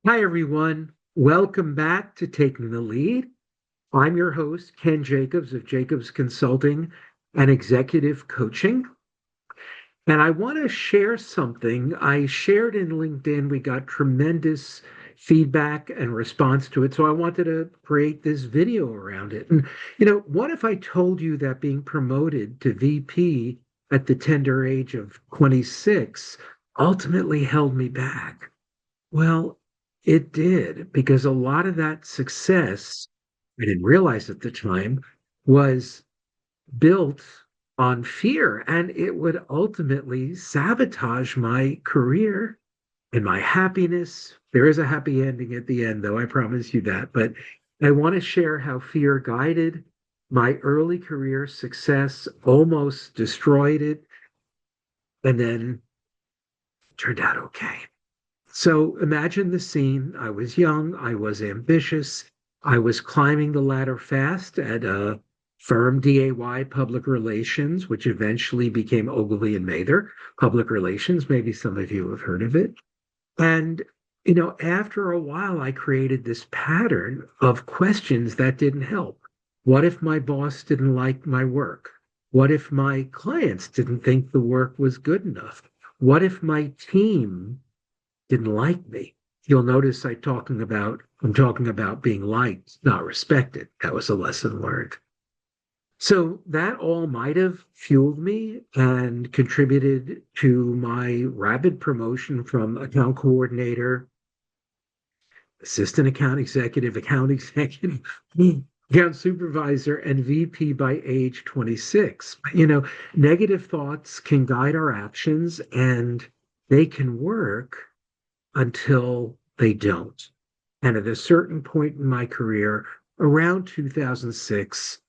Hi, everyone. Welcome back to Taking the Lead. I'm your host, Ken Jacobs of Jacobs Consulting and Executive Coaching. And I want to share something I shared in LinkedIn. We got tremendous feedback and response to it. So I wanted to create this video around it. And, what if I told you that being promoted to VP at the tender age of 26 ultimately held me back? Well, it did, because a lot of that success, I didn't realize at the time, was built on fear, and it would ultimately sabotage my career and my happiness. There is a happy ending at the end, though, I promise you that. But I want to share how fear guided my early career success, almost destroyed it, and then turned out okay. So imagine the scene. I was young, I was ambitious, I was climbing the ladder fast at a firm, DAY Public Relations, which eventually became Ogilvy and Mather Public Relations. Maybe some of you have heard of it. And, after a while, I created this pattern of questions that didn't help. What if my boss didn't like my work? What if my clients didn't think the work was good enough? What if my team didn't like me? You'll notice I'm talking about being liked, not respected. That was a lesson learned. So that all might have fueled me and contributed to my rapid promotion from account coordinator, assistant account executive, account supervisor, and VP by age 26. Negative thoughts can guide our actions and they can work until they don't. And at a certain point in my career, around 2006,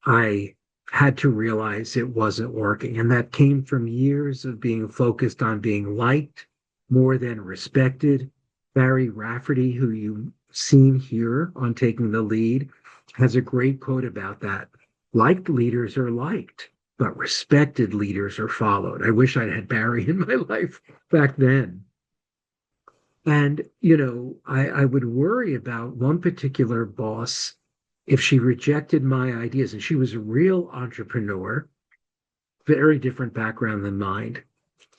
I had to realize it wasn't working. And that came from years of being focused on being liked more than respected. Barry Rafferty, who you've seen here on Taking the Lead, has a great quote about that. Liked leaders are liked, but respected leaders are followed. I wish I'd had Barry in my life back then. And, I would worry about one particular boss if she rejected my ideas. And she was a real entrepreneur, very different background than mine.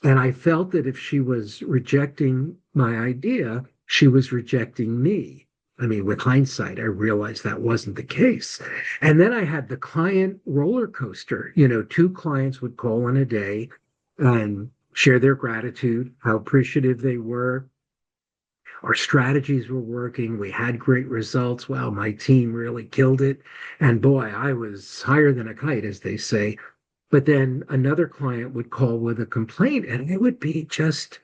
And I felt that if she was rejecting my idea, she was rejecting me. I mean, with hindsight, I realized that wasn't the case. And then I had the client roller coaster. Two clients would call in a day and share their gratitude, how appreciative they were. Our strategies were working. We had great results. Wow, my team really killed it. And boy, I was higher than a kite, as they say. But then another client would call with a complaint, and I would be just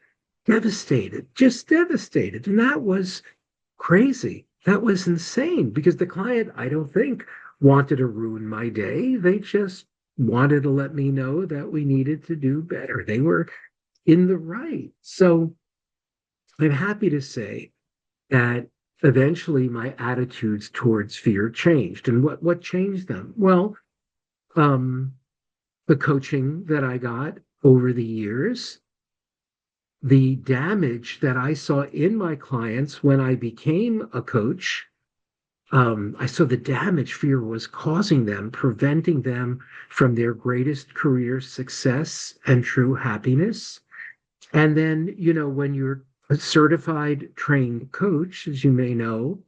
devastated, just devastated. And that was crazy. That was insane because the client, I don't think, wanted to ruin my day. They just wanted to let me know that we needed to do better. They were in the right. So I'm happy to say that eventually my attitudes towards fear changed. And what changed them? Well, um, the coaching that I got over the years, the damage that I saw in my clients when I became a coach. I saw the damage fear was causing them, preventing them from their greatest career success and true happiness. And then, when you're a certified trained coach, as you may know,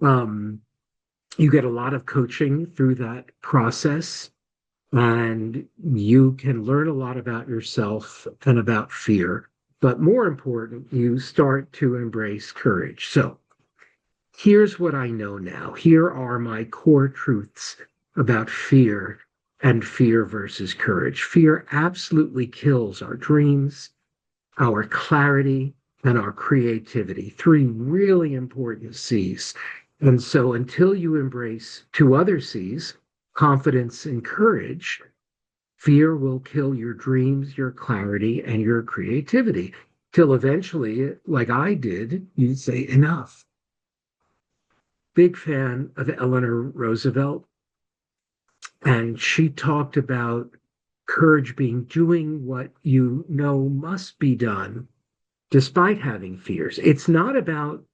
um, you get a lot of coaching through that process, and you can learn a lot about yourself and about fear. But more important, you start to embrace courage. So here's what I know now. Here are my core truths about fear and fear versus courage. Fear absolutely kills our dreams, our clarity, and our creativity. Three really important C's. And so until you embrace two other C's, confidence and courage, fear will kill your dreams, your clarity, and your creativity. Till eventually, like I did, you say, enough. Big fan of Eleanor Roosevelt. And she talked about courage being doing what you know must be done despite having fears. It's not about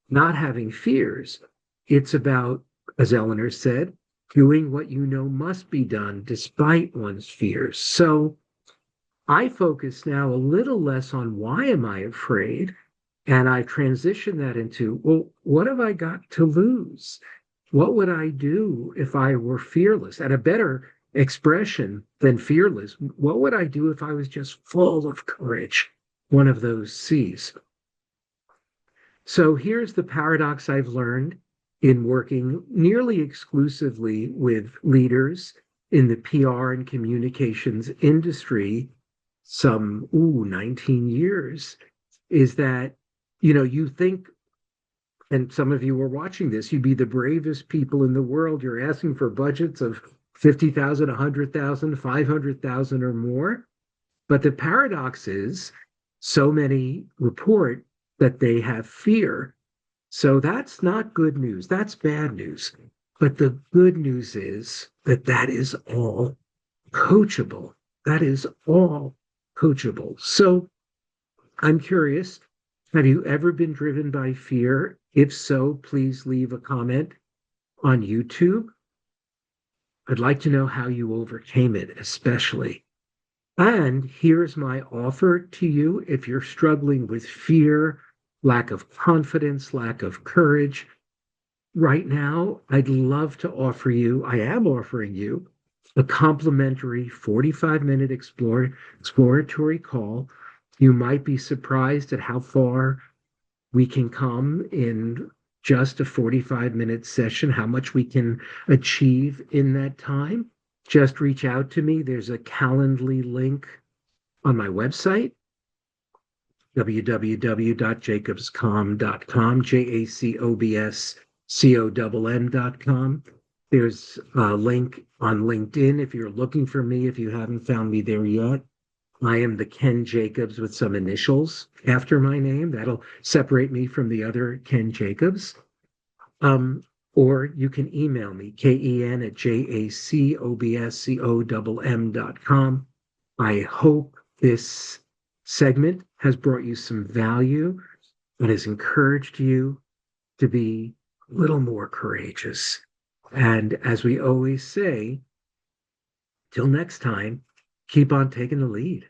not having fears. It's about, as Eleanor said, doing what you know must be done despite one's fears. So I focus now a little less on why am I afraid? And I transition that into, well, what have I got to lose? What would I do if I were fearless? And a better expression than fearless, what would I do if I was just full of courage? One of those C's. So here's the paradox I've learned in working nearly exclusively with leaders in the PR and communications industry, some 19 years, is that, you think, and some of you are watching this, you'd be the bravest people in the world. You're asking for budgets of 50,000, 100,000, 500,000 or more. But the paradox is so many report that they have fear. So that's not good news. That's bad news. But the good news is that that is all coachable. That is all coachable. So I'm curious, have you ever been driven by fear? If so, please leave a comment on YouTube. I'd like to know how you overcame it, especially. And here's my offer to you if you're struggling with fear, lack of confidence, lack of courage. Right now, I'd love to offer you, I am offering you a complimentary 45-minute exploratory call. You might be surprised at how far we can come in just a 45-minute session, how much we can achieve in that time. Just reach out to me. There's a Calendly link on my website, www.jacobscom.com, JACOBSCONN.com. There's a link on LinkedIn if you're looking for me, if you haven't found me there yet. I am the Ken Jacobs with some initials after my name. That'll separate me from the other Ken Jacobs. Or you can email me, ken@jacobscom.com. I hope this segment has brought you some value and has encouraged you to be a little more courageous. And as we always say, till next time, keep on taking the lead.